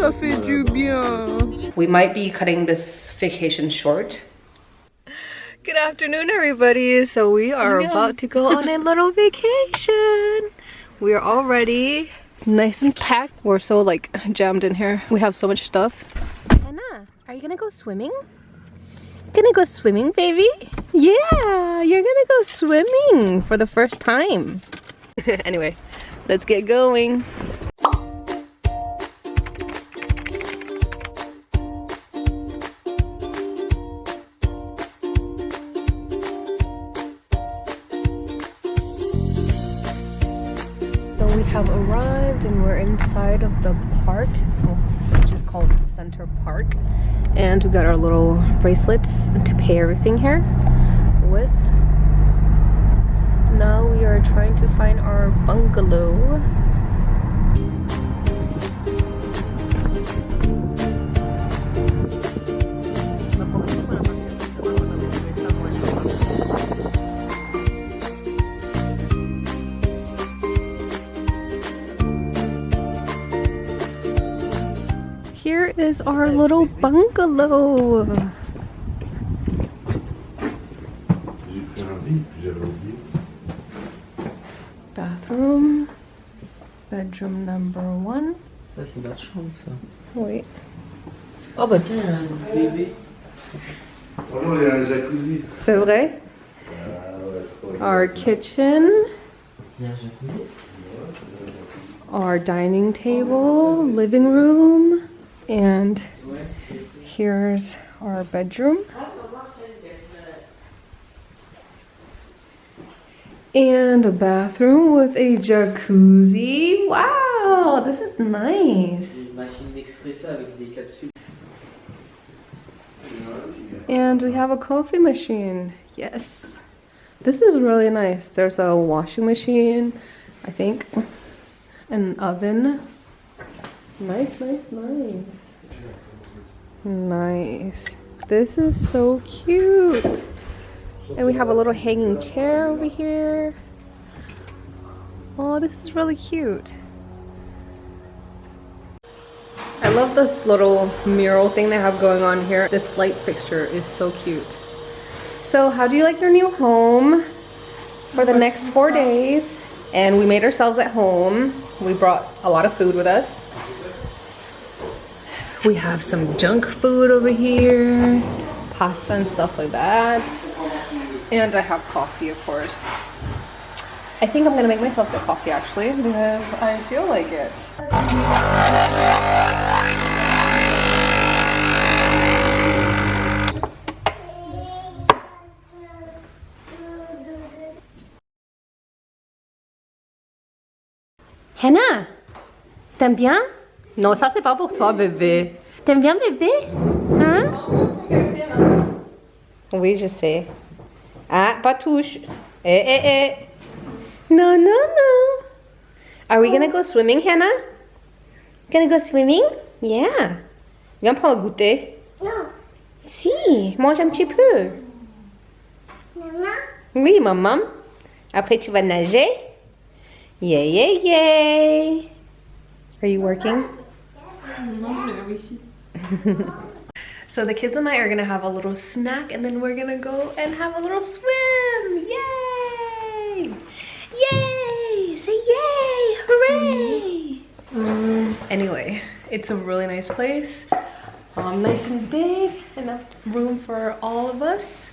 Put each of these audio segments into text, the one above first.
Ça fait du bien. We might be cutting this vacation short. Good afternoon, everybody. So we are about to go on a little vacation. We are all ready, nice and packed. We're so like jammed in here. We have so much stuff. Anna, are you gonna go swimming? Gonna go swimming, baby? Yeah, you're gonna go swimming for the first time. Anyway, let's get going. So we have arrived and we're inside of the park, which is called Center Parc. And we got our little bracelets to pay everything here with. Now we are trying to find our bungalow. Here is our little bungalow. Bathroom. Bedroom number 1. Ça c'est notre chambre ça. Oui. Oh bah tiens, il y a un bébé. Oh non, il y a un jacuzzi. C'est vrai? Our kitchen. Il y a un jacuzzi. Our dining table, living room, and here's our bedroom. And a bathroom with a jacuzzi. Wow, this is nice. Une machine d'expresso avec des capsules. And we have a coffee machine. Yes. This is really nice. There's a washing machine, I think. An oven. Nice, nice, nice. Nice. This is so cute. And we have a little hanging chair over here. Oh, this is really cute. I love this little mural thing they have going on here. This light fixture is so cute. So how do you like your new home for the next 4 days? And we made ourselves at home. We brought a lot of food with us. We have some junk food over here, pasta and stuff like that. And I have coffee, of course. I think I'm gonna make myself the coffee actually, because I feel like it. Hannah, t'aimes bien? Non, ça c'est pas pour toi, bébé. T'aimes bien, bébé? Hein? Oui, je sais. Ah, pas touche. Eh. No. Are we gonna go swimming, Hannah? Gonna go swimming? Yeah. Viens prendre un goûter. Non. Si, mange un petit peu. Maman? Oui, maman. Après, tu vas nager? Yay. Are you working? So the kids and I are gonna have a little snack and then we're gonna go and have a little swim. Yay! Yay! Say yay! Hooray! Anyway, it's a really nice place. Nice and big, enough room for all of us.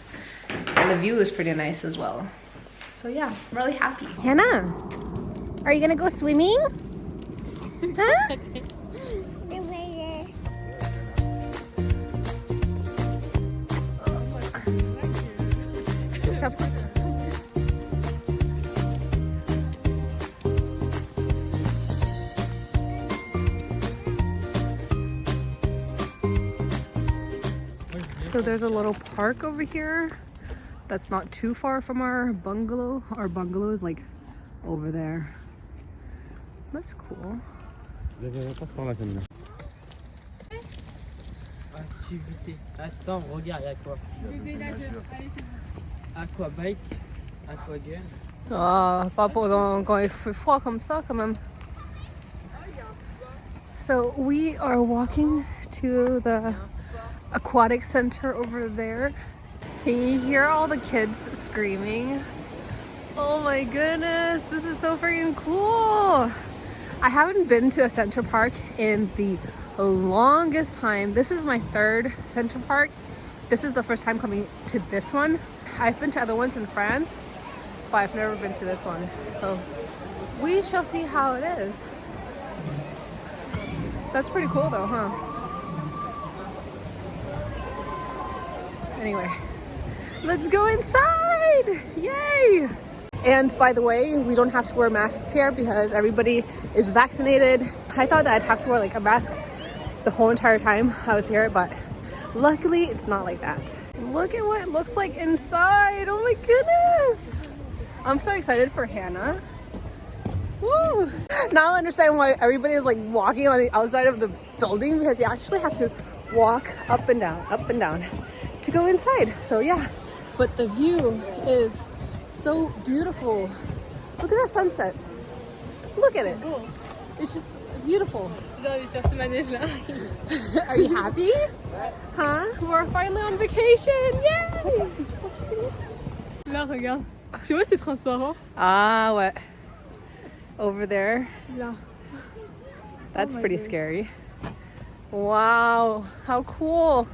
And the view is pretty nice as well. So yeah, I'm really happy. Hannah, are you gonna go swimming? Huh? So there's a little park over here that's not too far from our bungalow. Our bungalow is like over there. That's cool. Activité. Attends, regarde, il y a quoi? Aquabike, aquagame. Ah, pas pour quand il fait froid comme ça quand même. So we are walking to the Aquatic Center over there. Can you hear all the kids screaming? Oh my goodness, this is so freaking cool. I haven't been to a Center Parc in the longest time. This is my third Center Parc. This is the first time coming to this one. I've been to other ones in France, but I've never been to this one. So we shall see how it is. That's pretty cool though, huh? Anyway, let's go inside! Yay! And by the way, we don't have to wear masks here because everybody is vaccinated. I thought that I'd have to wear like a mask the whole entire time I was here, but luckily it's not like that. Look at what it looks like inside. Oh my goodness. I'm so excited for Hannah. Woo! Now I understand why everybody is like walking on the outside of the building, because you actually have to walk up and down to go inside. So yeah, but the view is so beautiful. Look at that sunset. Look at it. It's just beautiful. Are you happy? Huh? We're finally on vacation. Yay! Là, regarde. Tu vois, c'est transparent. Ah, what? Over there? Là. That's pretty scary. Wow, how cool.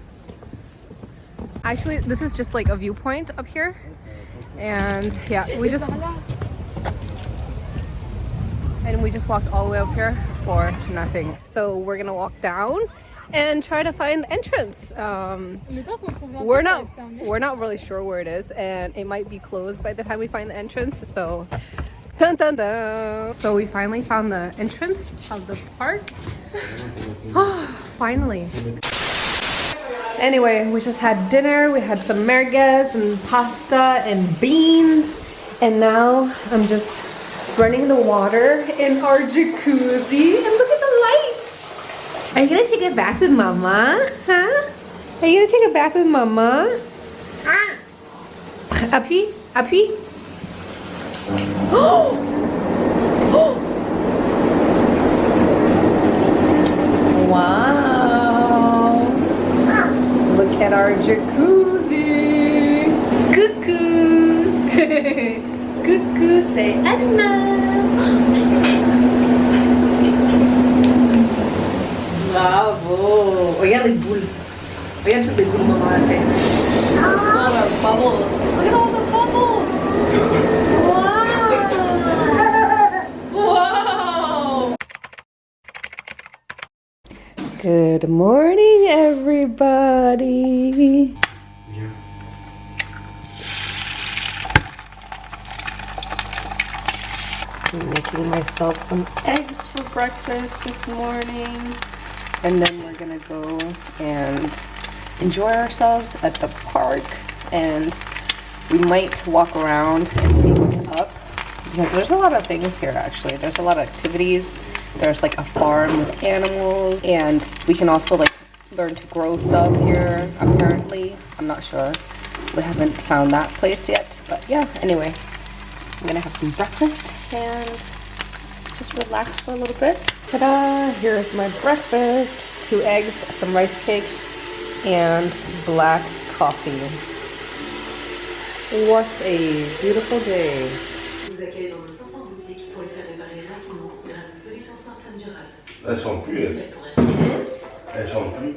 Actually, this is just like a viewpoint up here. And yeah, we just walked all the way up here for nothing. So we're gonna walk down and try to find the entrance. We're not really sure where it is, and it might be closed by the time we find the entrance. So dun dun dun. So we finally found the entrance of the park. Finally. Anyway, we just had dinner. We had some merguez and pasta and beans. And now I'm just running the water in our jacuzzi. And look at the lights. Are you gonna take it back with Mama? Huh? Are you gonna take it back with Mama? Appy? Appy? Oh! Wow! Look at our jacuzzi! Coucou! Coucou, say Anna! Bravo! Regarde les boules! Regarde toutes les boules maman a fait! Oh, the bubbles! Look at all the bubbles! Wow! Wow! Good morning, everybody! I'm making myself some eggs for breakfast this morning, and then we're gonna go and enjoy ourselves at the park, and we might walk around and see what's up, because there's a lot of things here. Actually, there's a lot of activities. There's like a farm with animals, and we can also like learn to grow stuff here, apparently. I'm not sure, we haven't found that place yet, but yeah, anyway, I'm gonna have some breakfast and just relax for a little bit. Ta-da! Here's my breakfast. 2 eggs, some rice cakes, and black coffee. What a beautiful day. Elles sont plus. Elles sont plus.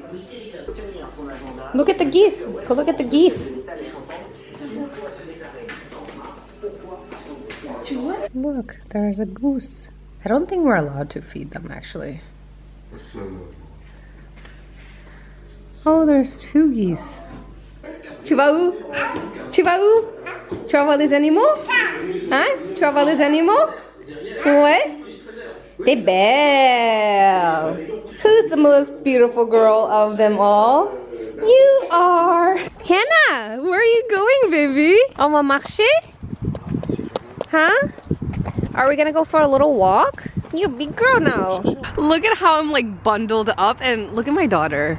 Look at the geese. Go look at the geese. Look, there's a goose. I don't think we're allowed to feed them, actually. Oh, there's 2 geese. Tu vas où? Tu vas où? Tu vas voir les animaux? Hein? Tu vas voir les animaux? Ouais? T'es belle. Who's the most beautiful girl of them all? You are. Hannah, where are you going, baby? On va marcher? Huh? Are we gonna go for a little walk? You're a big girl now. Look at how I'm like bundled up, and look at my daughter.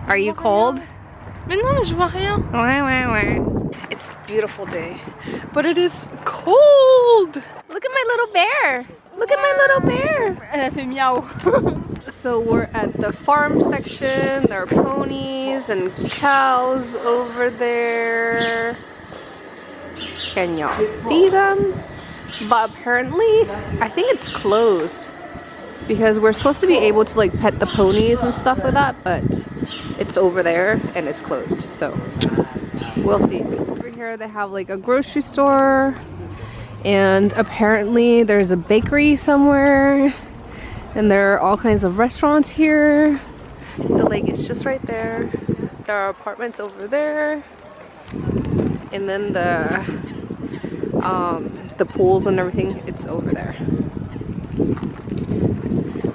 Are you cold? Mais non, je vois rien. Ouais. It's a beautiful day, but it is cold. Look at my little bear. Look at my little bear. Elle a fait miaou. So we're at the farm section. There are ponies and cows over there. Can y'all see them? But apparently, I think it's closed because we're supposed to be able to like pet the ponies and stuff like that, but it's over there and it's closed. So we'll see. Over here they have like a grocery store, and apparently there's a bakery somewhere, and there are all kinds of restaurants here. The lake is just right there. There are apartments over there, and then the pools and everything, it's over there.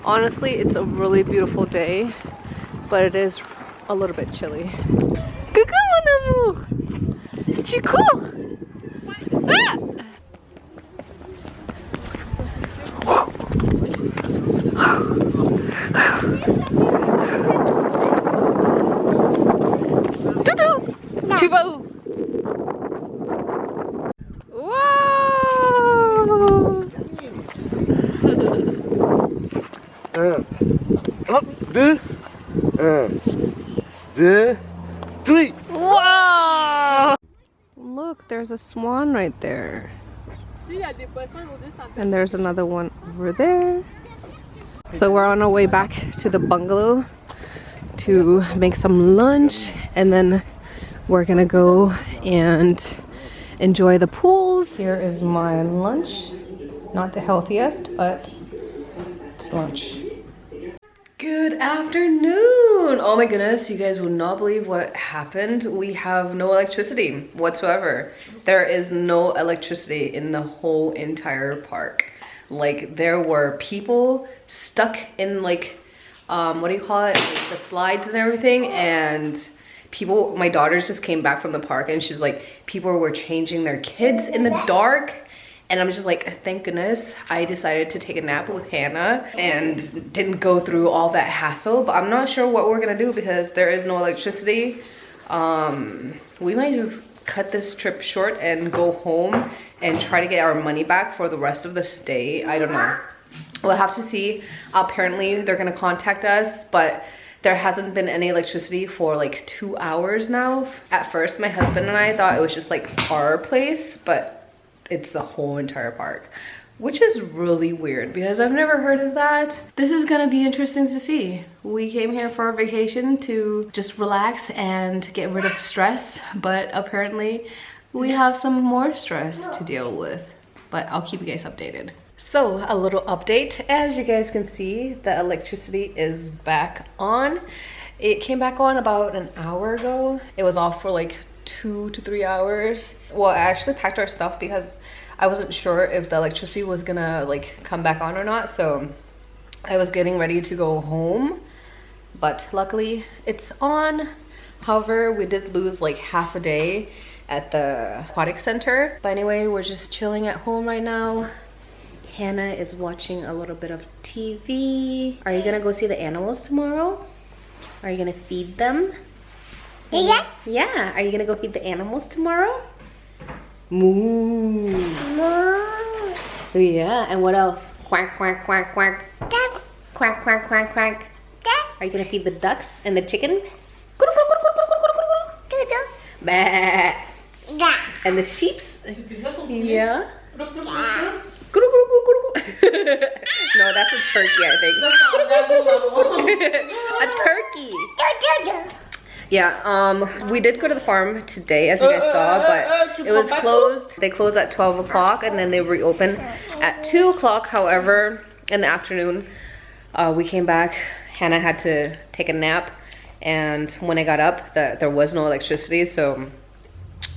Honestly, it's a really beautiful day, but it is a little bit chilly. Coucou mon amour! Tu cours! Ah! Toutou! Tu vas où? Hop, deux. 1, 2, 3. Wow! Look, there's a swan right there. Il y a des poissons, ils vont descendre. And there's another one over there. So we're on our way back to the bungalow to make some lunch, and then we're gonna go and enjoy the pools. Here is my lunch. Not the healthiest, but it's lunch. Good afternoon! Oh my goodness, you guys will not believe what happened. We have no electricity whatsoever. There is no electricity in the whole entire park. Like, there were people stuck in like, what do you call it? Like the slides and everything, and people, my daughters just came back from the park and she's like, people were changing their kids in the dark. And I'm just like, thank goodness I decided to take a nap with Hannah and didn't go through all that hassle. But I'm not sure what we're gonna do because there is no electricity. We might just cut this trip short and go home and try to get our money back for the rest of the stay. I don't know. We'll have to see. Apparently they're gonna contact us, but there hasn't been any electricity for like 2 hours now. At first, my husband and I thought it was just like our place, but it's the whole entire park, which is really weird because I've never heard of that. This is gonna be interesting to see. We came here for a vacation to just relax and get rid of stress, but apparently we have some more stress to deal with, but I'll keep you guys updated. So a little update, as you guys can see, the electricity is back on. It came back on about an hour ago. It was off for like 2 to 3 hours. Well, I actually packed our stuff because I wasn't sure if the electricity was gonna like come back on or not, so I was getting ready to go home, but luckily it's on. However, we did lose like half a day at the Aquatic Center. But anyway, we're just chilling at home right now. Hannah is watching a little bit of TV. Are you gonna go see the animals tomorrow? Are you gonna feed them? Yeah. Yeah. Are you gonna go feed the animals tomorrow? Moo. Moo. Yeah. And what else? Quack, quack, quack, quack. Quack. Quack, quack, quack, quack. Quack. Are you gonna feed the ducks and the chicken? Good. Bah. Yeah. And the sheeps? Yeah. Yeah. No, that's a turkey, I think. A turkey. Yeah, we did go to the farm today, as you guys saw, but it was closed. They closed at 12 o'clock and then they reopened at 2 o'clock. However, in the afternoon, we came back. Hannah had to take a nap, and when I got up, there was no electricity, so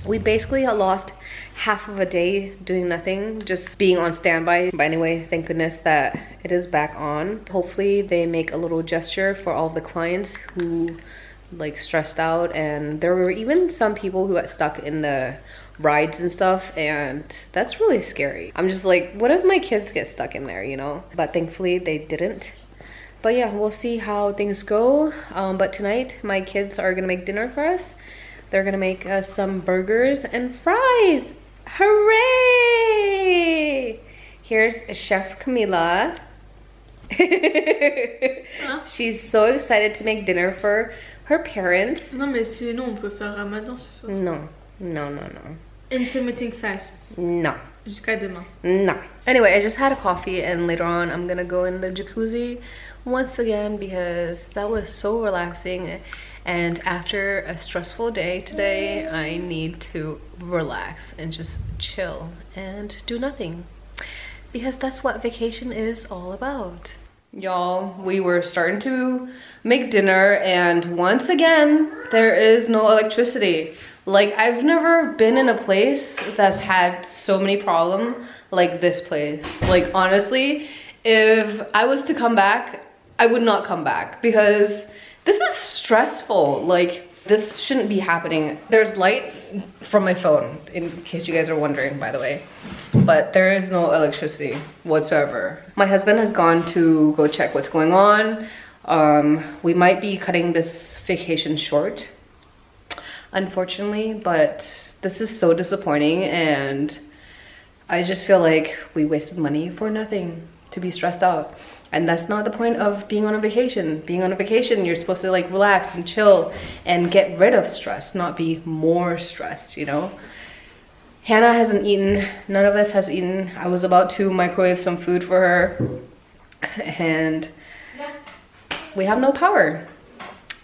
we basically lost half of a day doing nothing, just being on standby. But anyway, thank goodness that it is back on. Hopefully they make a little gesture for all the clients who like stressed out, and there were even some people who got stuck in the rides and stuff, and that's really scary. I'm just like, what if my kids get stuck in there, you know? But thankfully they didn't. But yeah, we'll see how things go. But tonight my kids are gonna make dinner for us. They're gonna make us some burgers and fries. Hooray! Here's Chef Camila. She's so excited to make dinner for her parents. Non, mais sinon, on peut faire Ramadan ce soir. No, no, no, no. Intermittent fast. No. Jusqu'à demain. No. Anyway, I just had a coffee and later on I'm gonna go in the jacuzzi once again because that was so relaxing. And after a stressful day today, I need to relax and just chill and do nothing. Because that's what vacation is all about. Y'all, we were starting to make dinner and once again, there is no electricity. Like, I've never been in a place that's had so many problems like this place. Like, honestly, if I was to come back, I would not come back because this is stressful. Like, this shouldn't be happening. There's light from my phone, in case you guys are wondering, by the way. But there is no electricity whatsoever. My husband has gone to go check what's going on. We might be cutting this vacation short, unfortunately, but this is so disappointing and I just feel like we wasted money for nothing, to be stressed out. And that's not the point of being on a vacation. Being on a vacation, you're supposed to like relax and chill and get rid of stress, not be more stressed, you know? Hannah hasn't eaten, none of us has eaten. I was about to microwave some food for her and we have no power.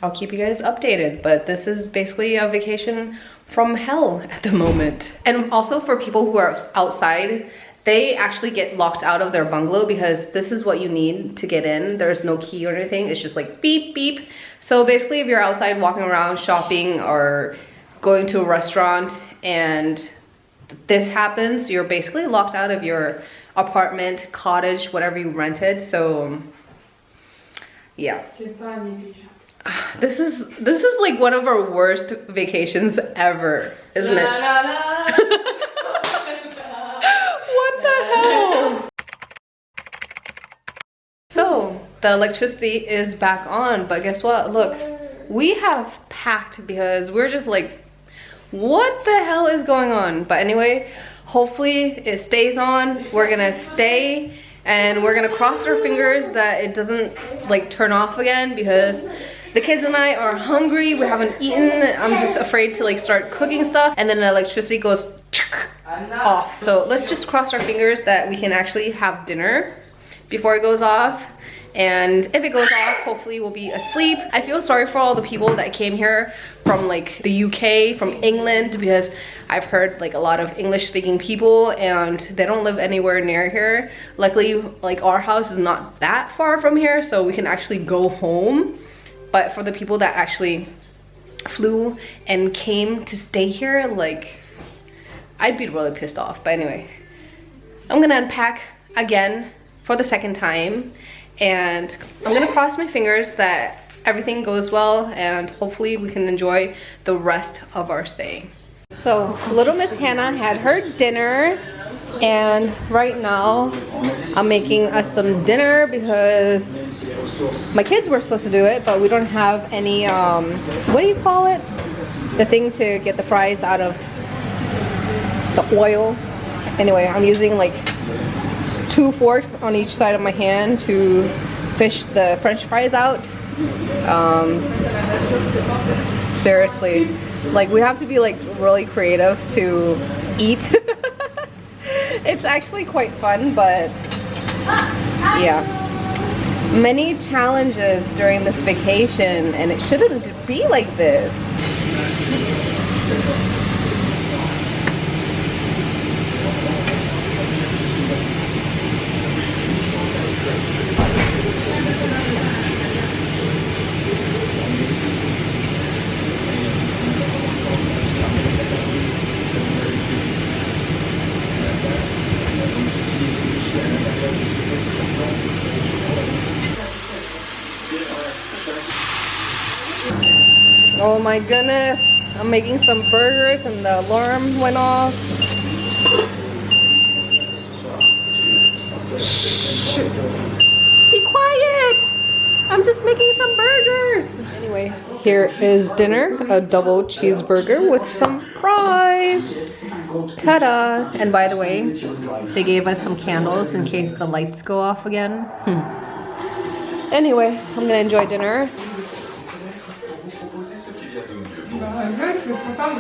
I'll keep you guys updated, but this is basically a vacation from hell at the moment. And also for people who are outside, they actually get locked out of their bungalow because this is what you need to get in. There's no key or anything. It's just like beep, beep. So basically if you're outside walking around shopping or going to a restaurant and this happens, you're basically locked out of your apartment, cottage, whatever you rented. So yeah. This is like one of our worst vacations ever, isn't it? What the hell? So the electricity is back on, but guess what? Look, we have packed because we're just like, what the hell is going on? But anyway, hopefully it stays on. We're gonna stay and we're gonna cross our fingers that it doesn't like turn off again because the kids and I are hungry. We haven't eaten. I'm just afraid to like start cooking stuff and then the electricity goes off. So let's just cross our fingers that we can actually have dinner before it goes off. And if it goes off, hopefully we'll be asleep. I feel sorry for all the people that came here from like the UK, from England, because I've heard like a lot of English speaking people and they don't live anywhere near here. Luckily, like our house is not that far from here, so we can actually go home. But for the people that actually flew and came to stay here, like, I'd be really pissed off. But anyway, I'm gonna unpack again for the second time and I'm gonna cross my fingers that everything goes well and hopefully we can enjoy the rest of our stay. So little Miss Hannah had her dinner and right now I'm making us some dinner because my kids were supposed to do it, but we don't have any, what do you call it? The thing to get the fries out of the oil. Anyway, I'm using like 2 forks on each side of my hand to fish the French fries out. Seriously, like we have to be like really creative to eat. It's actually quite fun, but yeah. Many challenges during this vacation and it shouldn't be like this. Oh my goodness, I'm making some burgers and the alarm went off. Shh. Be quiet! I'm just making some burgers. Anyway, here is dinner, a double cheeseburger with some fries. Ta-da! And by the way, they gave us some candles in case the lights go off again. Anyway, I'm gonna enjoy dinner. Papa.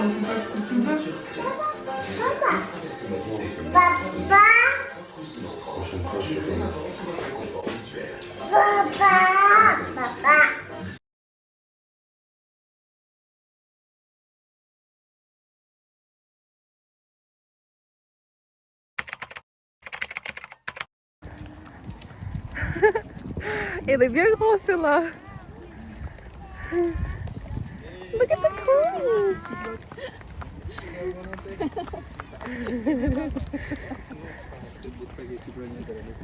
Il est bien gros celui-là. Look at the cones.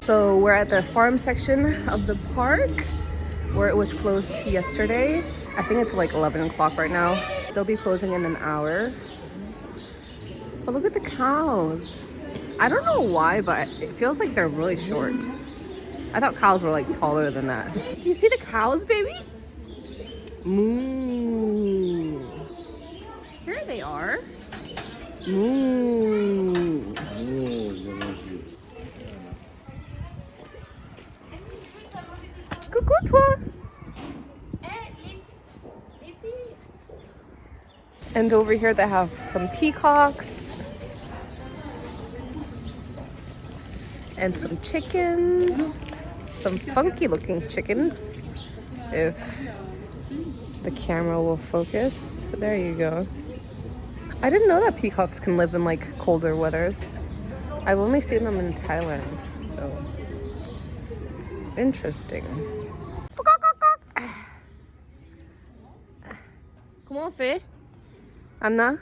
So we're at the farm section of the park where it was closed yesterday. I think it's like 11 o'clock right now. They'll be closing in an hour. But look at the cows. I don't know why, but it feels like they're really short. I thought cows were like taller than that. Do you see the cows, baby? Moo. Here they are. Moo. Coucou toi. And over here they have some peacocks and some chickens, some funky looking chickens, if the camera will focus. There you go. I didn't know that peacocks can live in like colder weathers. I've only seen them in Thailand, so interesting. Comment on fait? Anna?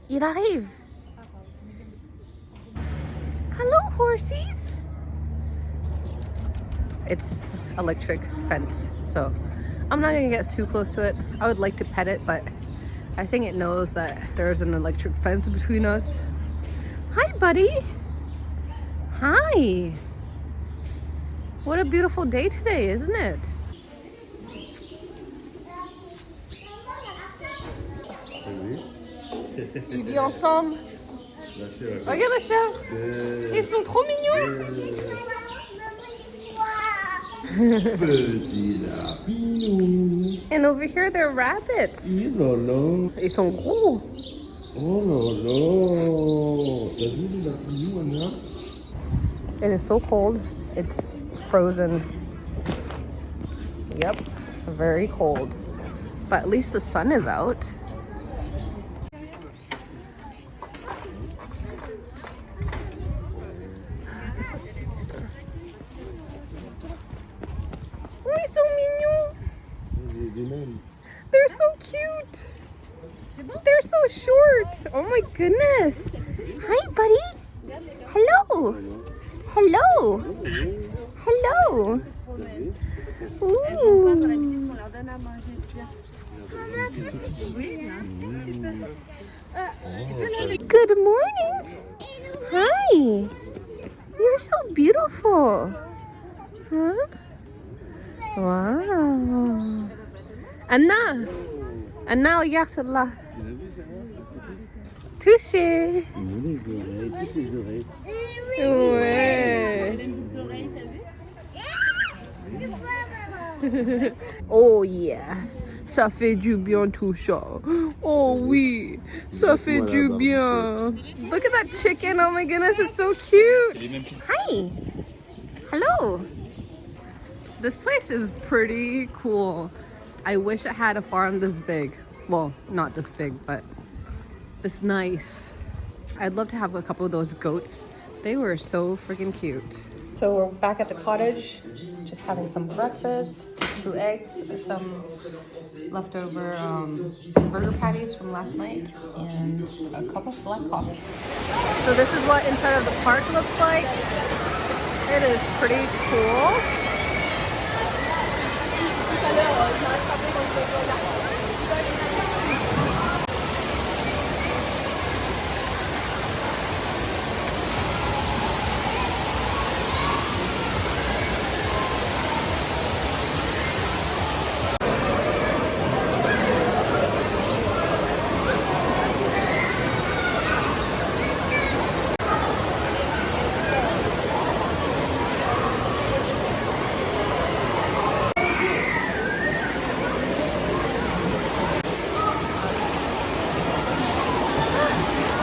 Il arrive. Hello, horsies. It's electric fence, so I'm not gonna get too close to it. I would like to pet it, but I think it knows that there's an electric fence between us. Hi, buddy. Hi. What a beautiful day today, isn't it? Ils vivent ensemble. Regarde la chèvre. Ils sont trop mignons. And over here, they're rabbits. Ils sont gros. It is so cold. It's frozen. Yep, very cold. But at least the sun is out. Oh, ils sont mignons. They're so cute. They're so short. Oh my goodness. Hi, buddy. Hello. Hello. Hello. Ooh. Good morning. Hi. You're so beautiful. Huh? Wow. Anna. Anna, regarde là. Touché. Ouais. Oh yeah, ça fait du bien tout ça. Oh oui, ça fait du bien. Look at that chicken, oh my goodness, it's so cute. Hi, hello. This place is pretty cool. I wish I had a farm this big. Well, not this big, but this nice. I'd love to have a couple of those goats. They were so freaking cute. So we're back at the cottage, just having some breakfast, 2 eggs, some leftover burger patties from last night, and a cup of black coffee. So this is what inside of the park looks like. It is pretty cool.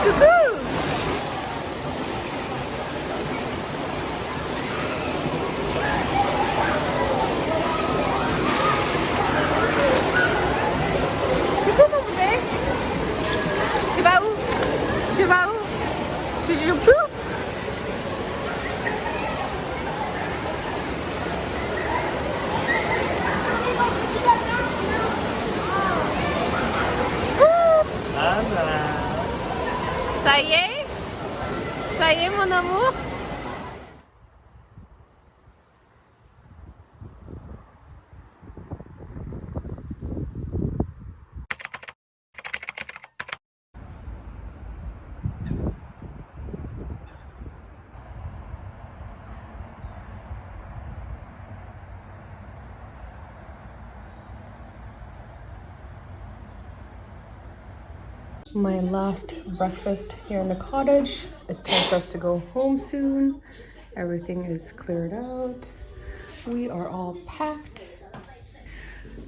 Coucou! Coucou mon bébé. Tu vas où? Tu vas où? Tu joues plus? Ça y est? Ça y est mon amour? My last breakfast here in the cottage. It's time for us to go home soon. Everything is cleared out. We are all packed.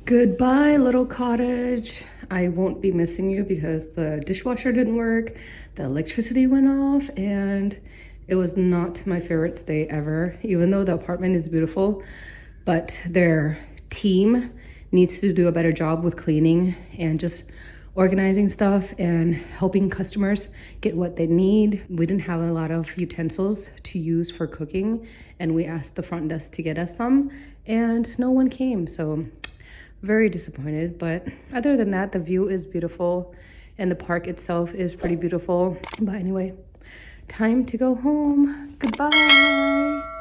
Goodbye, little cottage. I won't be missing you because the dishwasher didn't work, the electricity went off, and it was not my favorite stay ever. Even though the apartment is beautiful, but their team needs to do a better job with cleaning and just organizing stuff and helping customers get what they need. We didn't have a lot of utensils to use for cooking, and we asked the front desk to get us some, and no one came, so very disappointed. But other than that, the view is beautiful and the park itself is pretty beautiful. But anyway, time to go home. Goodbye.